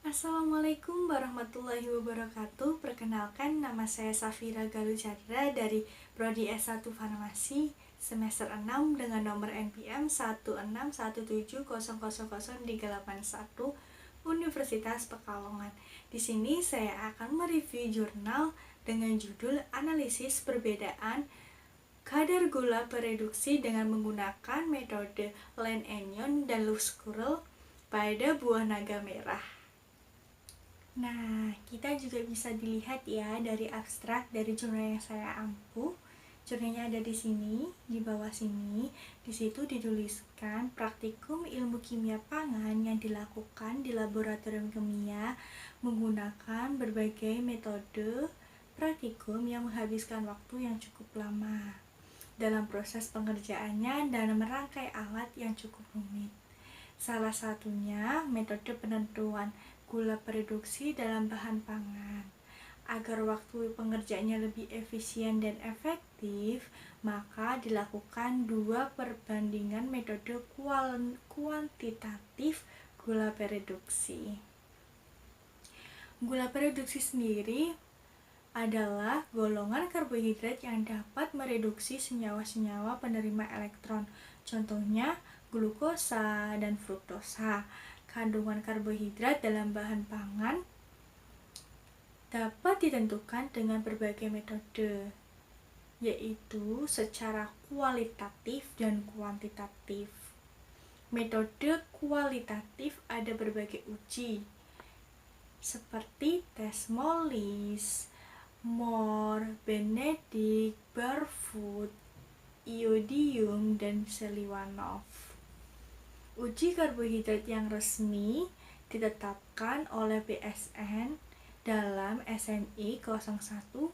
Assalamualaikum warahmatullahi wabarakatuh. Perkenalkan, nama saya Safira Galuh Chandra dari Prodi S1 Farmasi semester 6 dengan nomor NPM 16170000381 Universitas Pekalongan. Di sini saya akan mereview jurnal dengan judul Analisis Perbedaan kadar gula pereduksi dengan menggunakan metode Lane-Enion dan Loews-Scroll pada buah naga merah. Nah, kita juga bisa dilihat ya dari abstrak dari jurnal yang saya ampu. Jurnalnya ada di sini, di bawah sini. Di situ dituliskan praktikum ilmu kimia pangan yang dilakukan di laboratorium kimia menggunakan berbagai metode praktikum yang menghabiskan waktu yang cukup lama dalam proses pengerjaannya dan merangkai alat yang cukup rumit. Salah satunya metode penentuan gula pereduksi dalam bahan pangan. Agar waktu pengerjaannya lebih efisien dan efektif, maka dilakukan 2 perbandingan metode kuantitatif gula pereduksi. Gula pereduksi sendiri adalah golongan karbohidrat yang dapat mereduksi senyawa-senyawa penerima elektron. Contohnya glukosa dan fruktosa. Kandungan karbohidrat dalam bahan pangan dapat ditentukan dengan berbagai metode, yaitu secara kualitatif dan kuantitatif. Metode kualitatif ada berbagai uji, seperti tes Mollis, Moore, Benedict, Barfoot, Iodium, dan Seliwanov. Uji karbohidrat yang resmi ditetapkan oleh BSN dalam SNI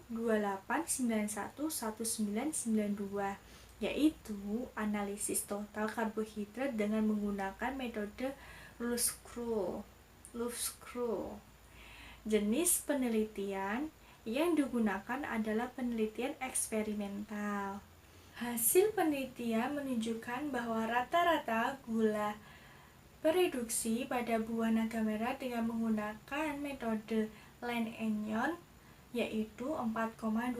0128911992, yaitu analisis total karbohidrat dengan menggunakan metode Loews-Scroll. Jenis penelitian yang digunakan adalah penelitian eksperimental. Hasil penelitian menunjukkan bahwa rata-rata gula pereduksi pada buah naga merah dengan menggunakan metode Lane-Enion yaitu 4,21%,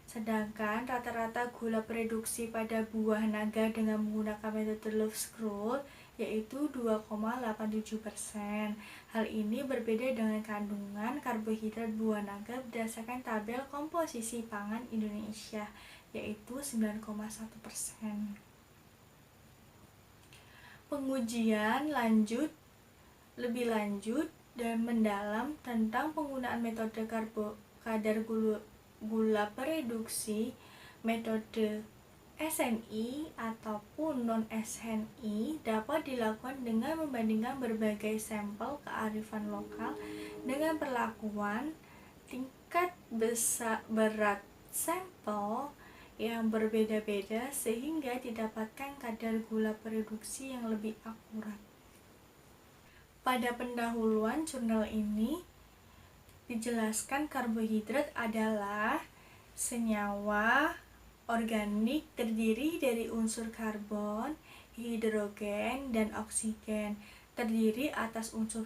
sedangkan rata-rata gula pereduksi pada buah naga dengan menggunakan metode Loews-Scroll yaitu 2,87%. Hal ini berbeda dengan kandungan karbohidrat buah naga berdasarkan tabel komposisi pangan Indonesia yaitu 9,1%. Pengujian lebih lanjut dan mendalam tentang penggunaan metode kadar gula pereduksi, metode SNI ataupun non-SNI dapat dilakukan dengan membandingkan berbagai sampel kearifan lokal dengan perlakuan tingkat berat sampel yang berbeda-beda sehingga didapatkan kadar gula pereduksi yang lebih akurat. Pada pendahuluan jurnal ini dijelaskan karbohidrat adalah senyawa organik terdiri dari unsur karbon, hidrogen, dan oksigen, terdiri atas unsur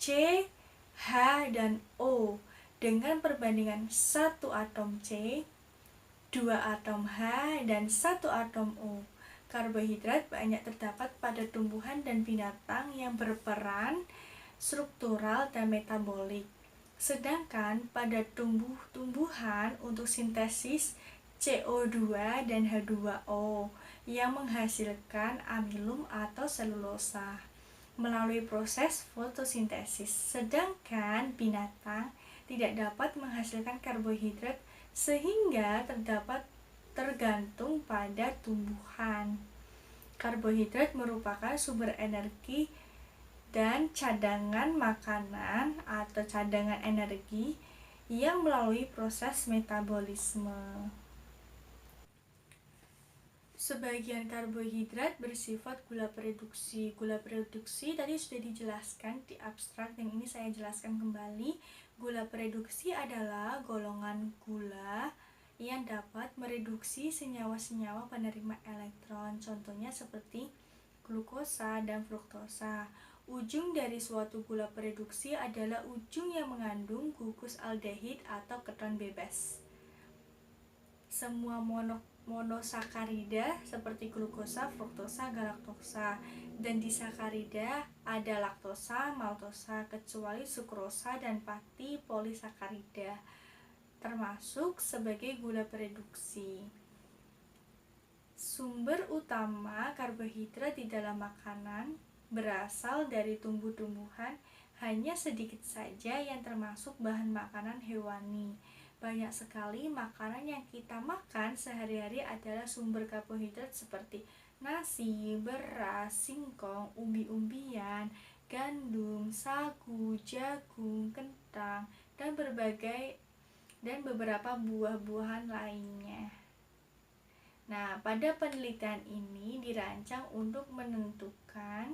C, H, dan O dengan perbandingan 1 atom C, 2 atom H, dan 1 atom O. Karbohidrat banyak terdapat pada tumbuhan dan binatang yang berperan struktural dan metabolik. Sedangkan pada tumbuhan untuk sintesis CO2 dan H2O yang menghasilkan amilum atau selulosa melalui proses fotosintesis. Sedangkan binatang tidak dapat menghasilkan karbohidrat sehingga tergantung pada tumbuhan. Karbohidrat merupakan sumber energi dan cadangan makanan atau cadangan energi yang melalui proses metabolisme. Sebagian karbohidrat bersifat gula pereduksi. Gula pereduksi tadi sudah dijelaskan di abstrak dan ini saya jelaskan kembali. Gula pereduksi adalah golongan gula yang dapat mereduksi senyawa-senyawa penerima elektron. Contohnya seperti glukosa dan fruktosa. Ujung dari suatu gula pereduksi adalah ujung yang mengandung gugus aldehid atau keton bebas. Semua monosakarida seperti glukosa, fruktosa, galaktosa, dan disakarida ada laktosa, maltosa, kecuali sukrosa dan pati polisakarida, termasuk sebagai gula pereduksi. Sumber utama karbohidrat di dalam makanan berasal dari tumbuh-tumbuhan, hanya sedikit saja yang termasuk bahan makanan hewani. Banyak sekali makanan yang kita makan sehari-hari adalah sumber karbohidrat seperti nasi, beras, singkong, umbi-umbian, gandum, sagu, jagung, kentang, dan beberapa buah-buahan lainnya. Nah, pada penelitian ini dirancang untuk menentukan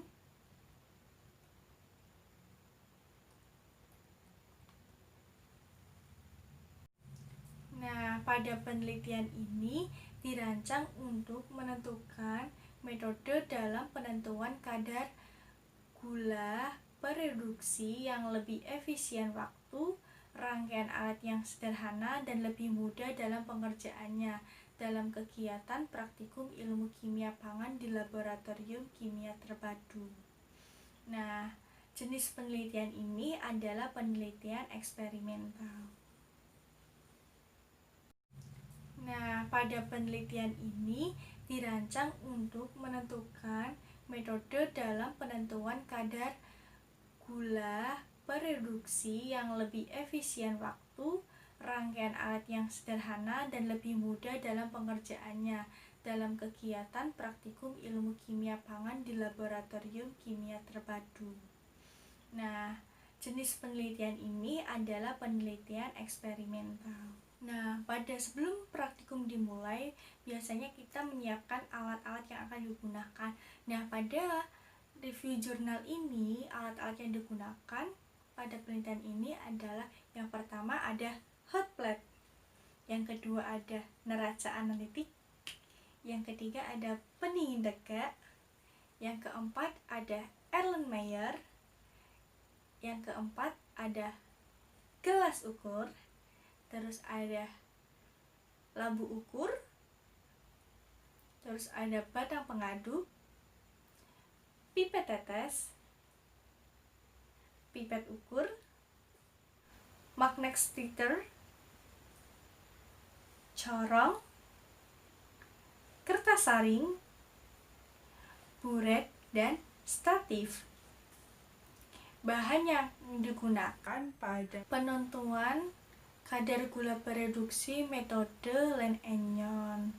metode dalam penentuan kadar gula pereduksi yang lebih efisien waktu, rangkaian alat yang sederhana dan lebih mudah dalam pengerjaannya dalam kegiatan praktikum ilmu kimia pangan di laboratorium kimia terpadu. Nah, jenis penelitian ini adalah penelitian eksperimental. Nah, pada penelitian ini dirancang untuk menentukan metode dalam penentuan kadar gula pereduksi yang lebih efisien waktu, rangkaian alat yang sederhana dan lebih mudah dalam pengerjaannya dalam kegiatan praktikum ilmu kimia pangan di laboratorium kimia terpadu. Nah, jenis penelitian ini adalah penelitian eksperimental. Nah, sebelum praktikum dimulai, biasanya kita menyiapkan alat-alat yang akan digunakan. Nah, pada review jurnal ini, alat-alat yang digunakan pada penelitian ini adalah yang pertama ada hot plate, yang kedua ada neraca analitik, yang ketiga ada pendingin dekat, yang keempat ada Erlenmeyer, yang keempat ada gelas ukur, terus ada labu ukur, terus ada batang pengaduk, pipet tetes, pipet ukur, magnet sticker, corong, kertas saring, buret, dan statif. Bahan yang digunakan pada penentuan kadar gula pereduksi metode Lane-Enion.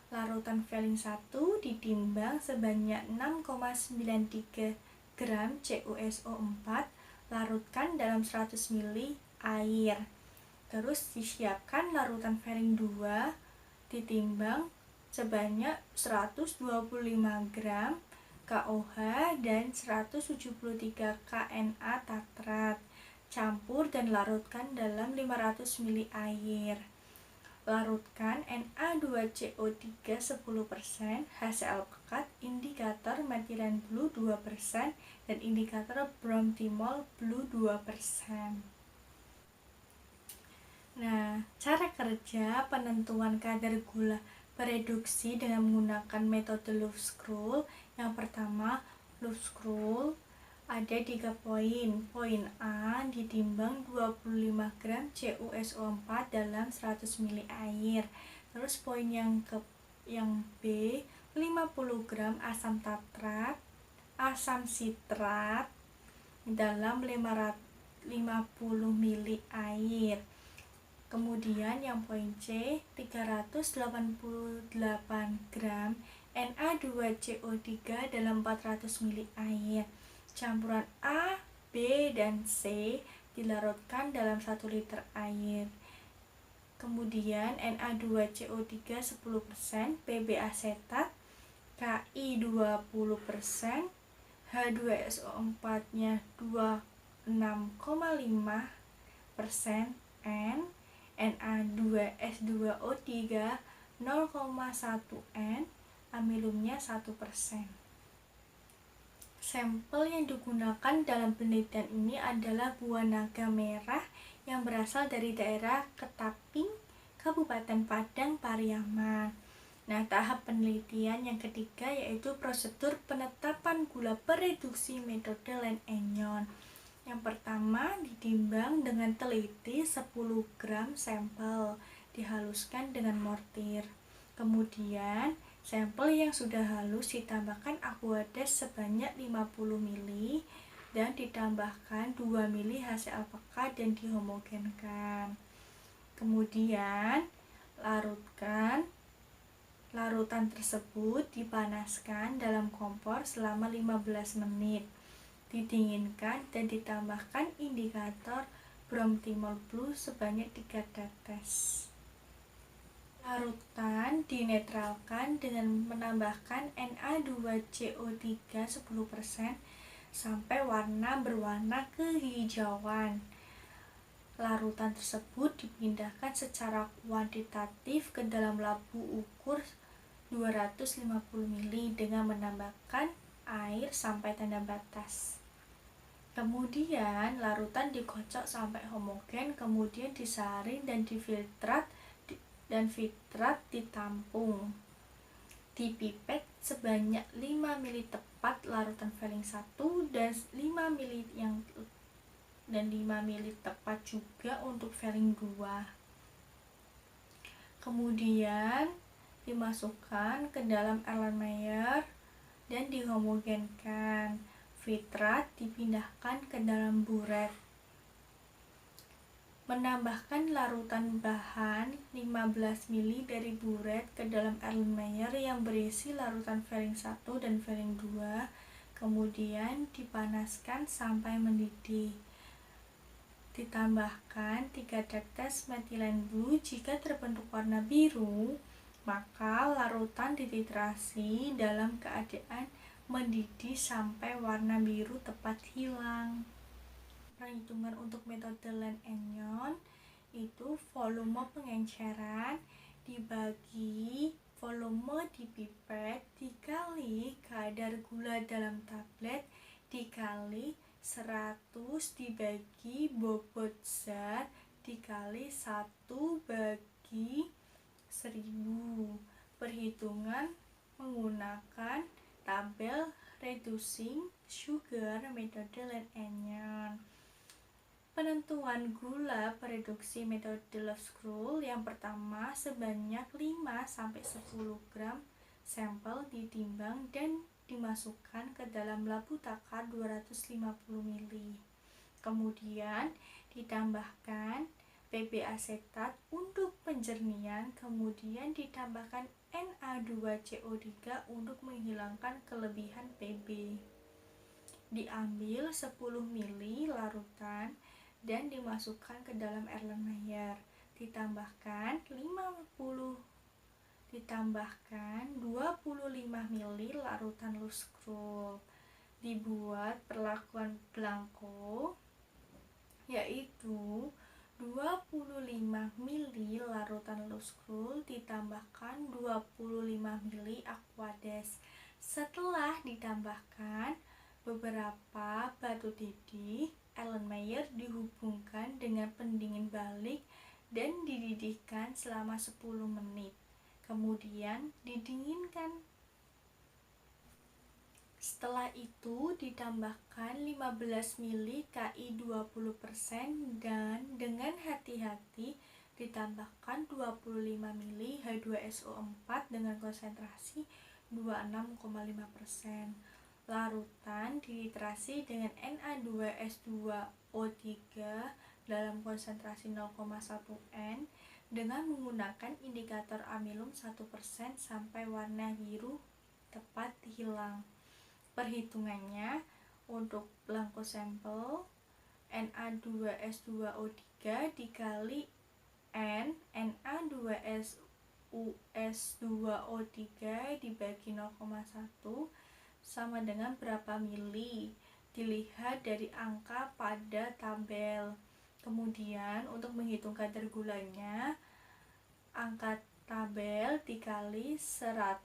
Larutan valine 1 ditimbang sebanyak 6,93 gram CuSO4, larutkan dalam 100 ml air. Terus disiapkan larutan valine 2 ditimbang sebanyak 125 gram KOH dan 173 kNa tartrat. Campur dan larutkan dalam 500 ml air. Larutkan Na2CO3 10%, HCl pekat, indikator metilen blue 2%, dan indikator bromthimol blue 2%. Nah, cara kerja penentuan kadar gula pereduksi dengan menggunakan metode Loews-Scroll. Yang pertama, Loews-Scroll ada 3 poin. Poin A, ditimbang 25 gram CuSO4 dalam 100 ml air. Terus poin yang B, 50 gram asam tartrat, asam sitrat dalam 550 ml air. Kemudian yang poin C, 388 gram Na2CO3 dalam 400 ml air. Campuran A, B, dan C dilarutkan dalam 1 liter air. Kemudian Na2CO3 10%, PB asetat, Ki 20%, H2SO4-nya 26,5%, N, Na2S2O3 0,1 N, amilumnya 1%. Sampel yang digunakan dalam penelitian ini adalah buah naga merah yang berasal dari daerah Ketaping, Kabupaten Padang, Pariaman. Nah, tahap penelitian yang ketiga yaitu prosedur penetapan gula pereduksi metode Lane-Enyon. Yang pertama, ditimbang dengan teliti 10 gram sampel, dihaluskan dengan mortir. Kemudian, sampel yang sudah halus ditambahkan aqueous sebanyak 50 ml dan ditambahkan 2 ml HCl dan dihomogenkan. Kemudian, larutan tersebut dipanaskan dalam kompor selama 15 menit. Didinginkan dan ditambahkan indikator bromthymol blue sebanyak 3 tetes. Larutan dinetralkan dengan menambahkan Na2CO3 10% sampai warna berwarna kehijauan. Larutan tersebut dipindahkan secara kuantitatif ke dalam labu ukur 250 ml dengan menambahkan air sampai tanda batas. Kemudian larutan dikocok sampai homogen, kemudian disaring dan difiltrat dan filtrat ditampung. Dipipet sebanyak 5 ml tepat larutan Veling 1 dan 5 ml tepat juga untuk Veling 2. Kemudian dimasukkan ke dalam Erlenmeyer dan dihomogenkan. Filtrat dipindahkan ke dalam buret. Menambahkan larutan bahan 15 ml dari buret ke dalam Erlenmeyer yang berisi larutan Veling 1 dan Veling 2, kemudian dipanaskan sampai mendidih. Ditambahkan 3 tetes methylene blue. Jika terbentuk warna biru, maka larutan dititrasi dalam keadaan mendidih sampai warna biru tepat hilang. Perhitungan untuk metode Lane-Enyon itu volume pengenceran dibagi volume di pipet dikali kadar gula dalam tablet dikali 100 dibagi bobot zat dikali 1 bagi 1000. Perhitungan menggunakan tabel reducing sugar metode Lane-Enyon. Penentuan gula pereduksi metode Loves-Krull yang pertama sebanyak 5-10 gram sampel ditimbang dan dimasukkan ke dalam labu takar 250 ml. Kemudian ditambahkan PB asetat untuk penjernihan, kemudian ditambahkan Na2CO3 untuk menghilangkan kelebihan PB. Diambil 10 ml larutan dan dimasukkan ke dalam Erlenmeyer. Ditambahkan 25 ml larutan Loves-Krull. Dibuat perlakuan Blanco, yaitu 25 ml larutan Loves-Krull ditambahkan 25 ml aqueous. Setelah ditambahkan beberapa batu didih, Erlenmeyer dihubungkan dengan pendingin balik dan dididihkan selama 10 menit. Kemudian didinginkan. Setelah itu ditambahkan 15 ml Ki 20% dan dengan hati-hati ditambahkan 25 ml H2SO4 dengan konsentrasi 26,5%. Larutan dititrasi dengan Na2S2O3 dalam konsentrasi 0,1 N dengan menggunakan indikator amilum 1% sampai warna biru tepat hilang. Perhitungannya untuk blanco sampel Na2S2O3 dikali N Na2SUS2O3 dibagi 0,1 sama dengan berapa mili, dilihat dari angka pada tabel. Kemudian untuk menghitung kadar gulanya, angka tabel dikali 100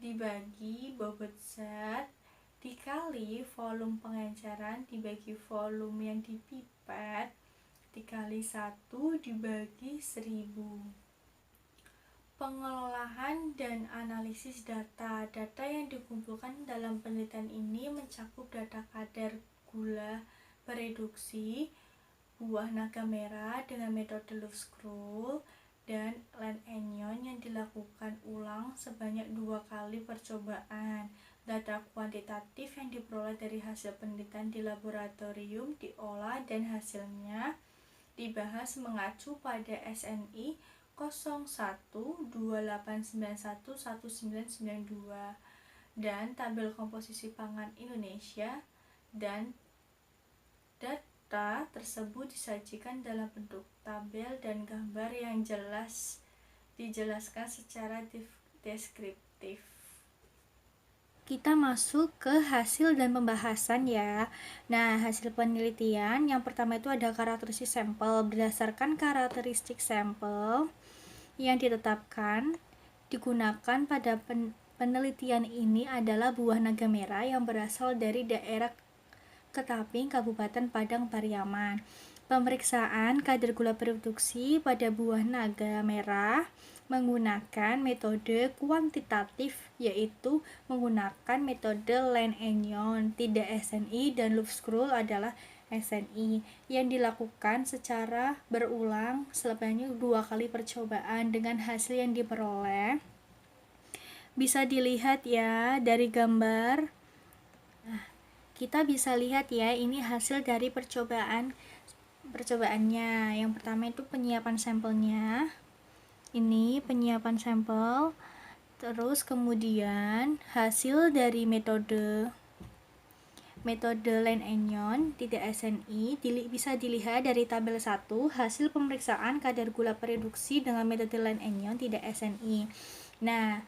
dibagi bobot zat dikali volume pengenceran dibagi volume yang dipipet dikali 1 dibagi 1000. Pengelolaan dan analisis data. Data yang dikumpulkan dalam penelitian ini mencakup data kadar gula bereduksi buah naga merah dengan metode Loove Scroll dan Lane-Anion yang dilakukan ulang sebanyak 2 kali percobaan. Data kuantitatif yang diperoleh dari hasil penelitian di laboratorium diolah dan hasilnya dibahas mengacu pada SNI 0128911992 dan tabel komposisi pangan Indonesia, dan data tersebut disajikan dalam bentuk tabel dan gambar yang dijelaskan secara deskriptif. Kita masuk ke hasil dan pembahasan ya. Nah, hasil penelitian yang pertama itu ada karakteristik sampel. Berdasarkan karakteristik sampel yang ditetapkan digunakan pada penelitian ini adalah buah naga merah yang berasal dari daerah Ketaping, Kabupaten Padang Pariaman. Pemeriksaan kadar gula produksi pada buah naga merah menggunakan metode kuantitatif, yaitu menggunakan metode Lane-Anion, tidak SNI, dan Loove Scroll adalah SNI, yang dilakukan secara berulang sebanyak 2 kali percobaan. Dengan hasil yang diperoleh bisa dilihat ya dari gambar. Nah, kita bisa lihat ya, ini hasil dari percobaannya. Yang pertama itu penyiapan sampelnya. Ini penyiapan sampel. Terus kemudian hasil dari metode Lane-Anion tidak SNI bisa dilihat dari tabel 1, hasil pemeriksaan kadar gula reduksi dengan metode Lane-Anion tidak SNI. Nah,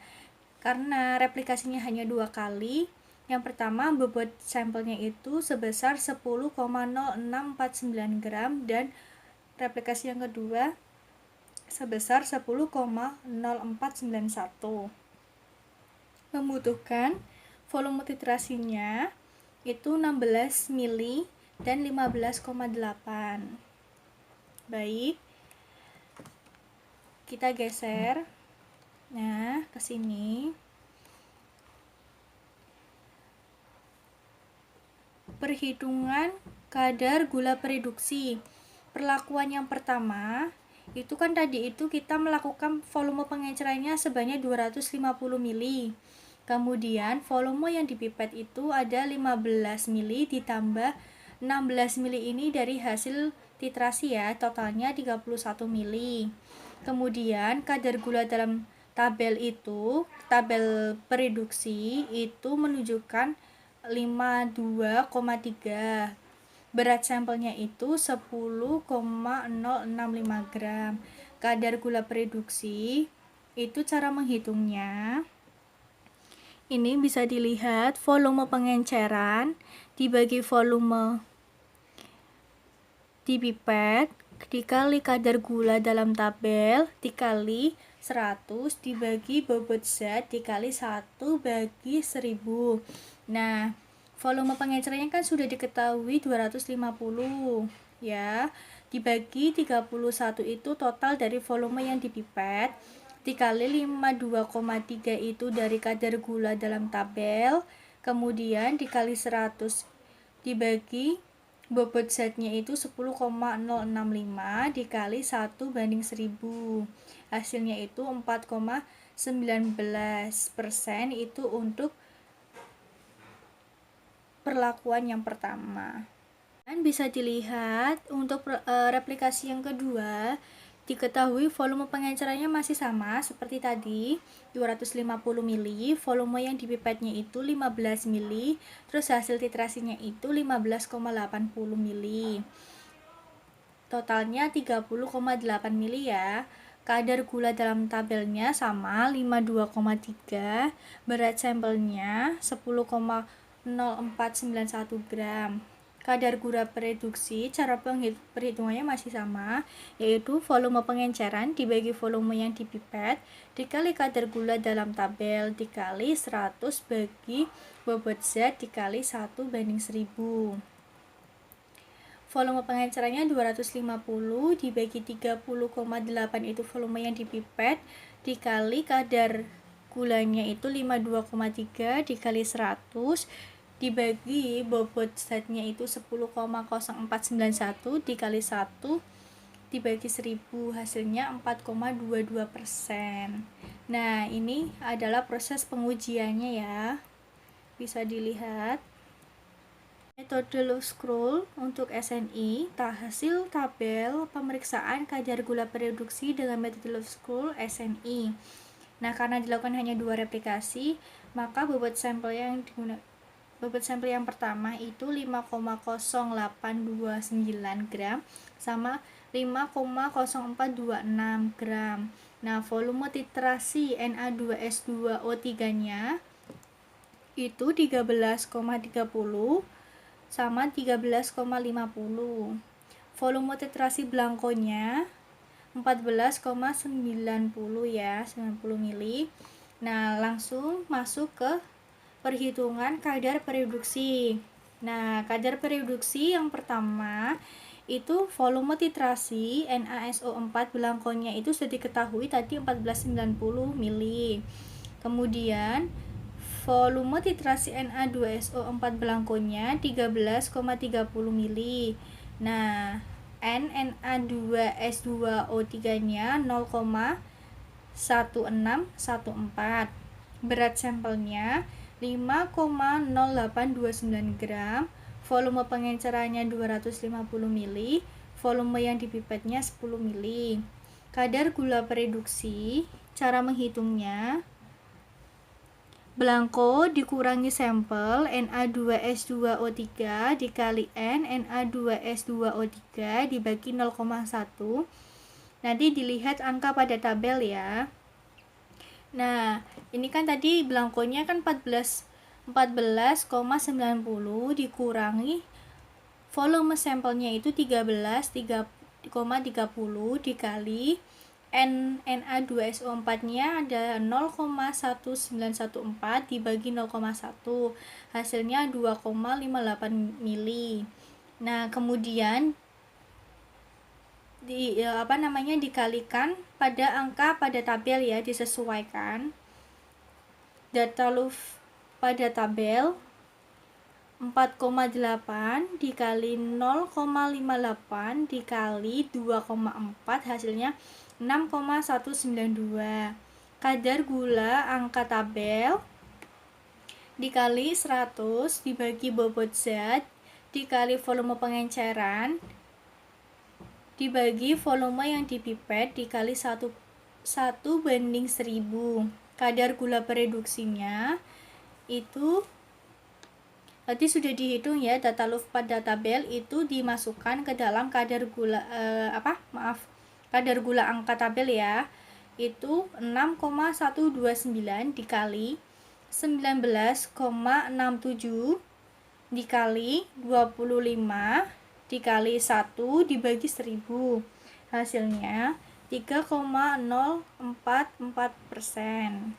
karena replikasinya hanya 2 kali, yang pertama bobot sampelnya itu sebesar 10,0649 gram dan replikasi yang kedua sebesar 10,0491. Membutuhkan volume titrasinya itu 16 mili dan 15,8. Baik, kita geser. Nah, ke sini. Perhitungan kadar gula reduksi. Perlakuan yang pertama, itu kan tadi itu kita melakukan volume pengencerannya sebanyak 250 mili. Kemudian volume yang dipipet itu ada 15 mili ditambah 16 mili ini dari hasil titrasi ya, totalnya 31 mili. Kemudian kadar gula dalam tabel reduksi itu menunjukkan 52,3. Berat sampelnya itu 10,065 gram. Kadar gula reduksi itu cara menghitungnya. Ini bisa dilihat volume pengenceran dibagi volume di pipet dikali kadar gula dalam tabel dikali 100 dibagi bobot zat dikali 1 bagi 1000. Nah, volume pengencerannya kan sudah diketahui 250 ya, dibagi 31 itu total dari volume yang dipipet dikali 52,3 itu dari kadar gula dalam tabel, kemudian dikali 100 dibagi bobot zatnya itu 10,065 dikali 1 banding 1000. Hasilnya itu 4,19% itu untuk perlakuan yang pertama. Dan bisa dilihat untuk replikasi yang kedua, diketahui volume pengencerannya masih sama seperti tadi, 250 mili, volume yang dipipetnya itu 15 mili, terus hasil titrasinya itu 15,80 mili. Totalnya 30,8 mili ya. Kadar gula dalam tabelnya sama 52,3, berat sampelnya 10,0491 gram. kadar gula pereduksi, cara perhitungannya masih sama, yaitu volume pengenceran dibagi volume yang dipipet dikali kadar gula dalam tabel dikali 100 bagi bobot zat dikali 1/1000. Volume pengencerannya 250 dibagi 30,8 itu volume yang dipipet dikali kadar gulanya itu 52,3 dikali 100 dibagi bobot zatnya itu 10,0491 dikali 1 dibagi 1000, hasilnya 4,22%. Nah, ini adalah proses pengujiannya ya, bisa dilihat. Metode Low Scroll untuk SNI, hasil tabel pemeriksaan kadar gula pereduksi dengan metode Low Scroll SNI. Nah, karena dilakukan hanya 2 replikasi, maka bobot sampel yang pertama itu 5,0829 gram sama 5,0426 gram. Nah, volume titrasi Na2S2O3-nya itu 13,30 sama 13,50. Volume titrasi blankonya 14,90 ya, 90 mili. Nah, langsung masuk ke perhitungan kadar pereduksi. Nah, kadar pereduksi yang pertama itu volume titrasi NaSO4 blankonya itu sudah diketahui tadi 1490 mili. Kemudian volume titrasi Na2SO4 blankonya 13,30 mili. Nah, Na2S2O3-nya 0,1614. Berat sampelnya 5,0829 gram. Volume pengencerannya 250 mili. Volume yang dipipetnya 10 mili. Kadar gula pereduksi, cara menghitungnya, blanko dikurangi sampel Na2S2O3 dikali Na2S2O3 dibagi 0,1. Nanti dilihat angka pada tabel ya. Nah, ini kan tadi blankonya kan 14,90 dikurangi volume sampelnya itu 13,30 dikali Na2SO4-nya ada 0,1914 dibagi 0,1, hasilnya 2,58 mili. Nah, kemudian dikalikan pada angka pada tabel ya, disesuaikan. Data Louvre pada tabel 4,8 dikali 0,58 dikali 2,4, hasilnya 6,192. Kadar gula angka tabel dikali 100 dibagi bobot zat dikali volume pengenceran dibagi volume yang dipipet dikali 1/1000. Kadar gula pereduksinya itu tadi sudah dihitung ya, data Louvre pada tabel itu dimasukkan ke dalam kadar gula kadar gula angka tabel ya, itu 6,129 dikali 19,67 dikali 25 dikali 1 dibagi 1000, hasilnya 3,044%.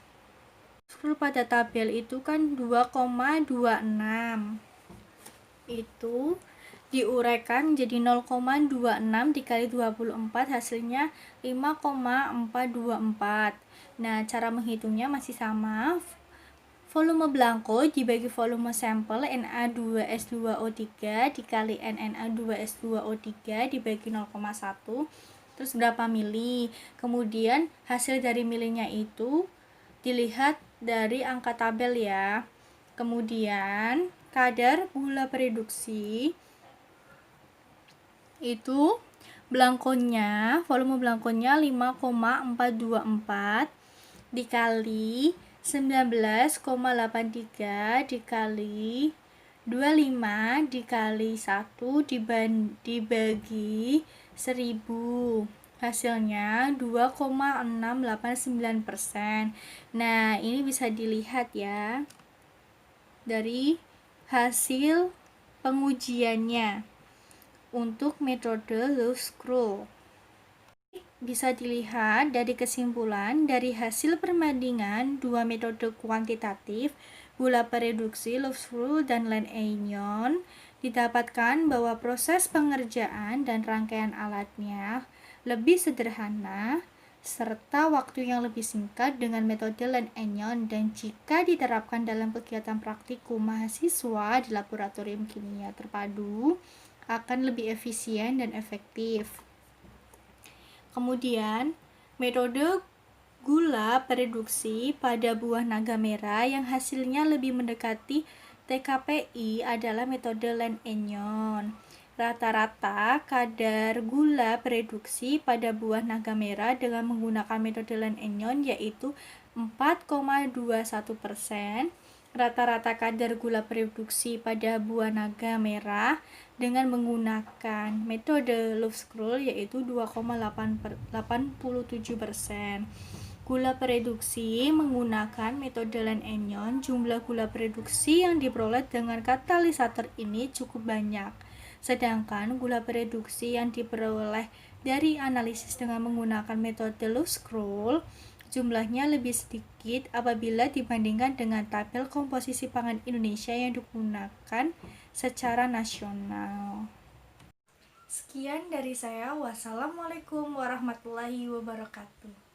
Scroll pada tabel itu kan 2,26, itu diuraikan jadi 0,26 dikali 24, hasilnya 5,424. Nah, cara menghitungnya masih sama. Volume blanko dibagi volume sampel Na2S2O3 dikali NNA2S2O3 dibagi 0,1, terus berapa mili. Kemudian hasil dari milinya itu dilihat dari angka tabel ya. Kemudian kadar gula pereduksi itu volume blankonya 5,424 dikali 19,83 dikali 25 dikali 1 dibagi 1000, hasilnya 2,689%. Nah, ini bisa dilihat ya dari hasil pengujiannya untuk metode Loews-Scroll. Bisa dilihat dari kesimpulan dari hasil perbandingan dua metode kuantitatif, gula pereduksi Loews-Scroll dan Lane-Aignan, didapatkan bahwa proses pengerjaan dan rangkaian alatnya lebih sederhana serta waktu yang lebih singkat dengan metode Lane-Aignan, dan jika diterapkan dalam kegiatan praktikum mahasiswa di laboratorium kimia terpadu akan lebih efisien dan efektif. Kemudian, metode gula pereduksi pada buah naga merah yang hasilnya lebih mendekati TKPI adalah metode Lane-Aignan. Rata-rata kadar gula pereduksi pada buah naga merah dengan menggunakan metode Lane-Aignan yaitu 4,21%. Rata-rata kadar gula pereduksi pada buah naga merah dengan menggunakan metode Loews-Scroll yaitu 2,87%. Gula pereduksi menggunakan metode Lane-Aignan, jumlah gula pereduksi yang diperoleh dengan katalisator ini cukup banyak. Sedangkan gula pereduksi yang diperoleh dari analisis dengan menggunakan metode Loews-Scroll jumlahnya lebih sedikit apabila dibandingkan dengan tabel komposisi pangan Indonesia yang digunakan secara nasional. Sekian dari saya. Wassalamualaikum warahmatullahi wabarakatuh.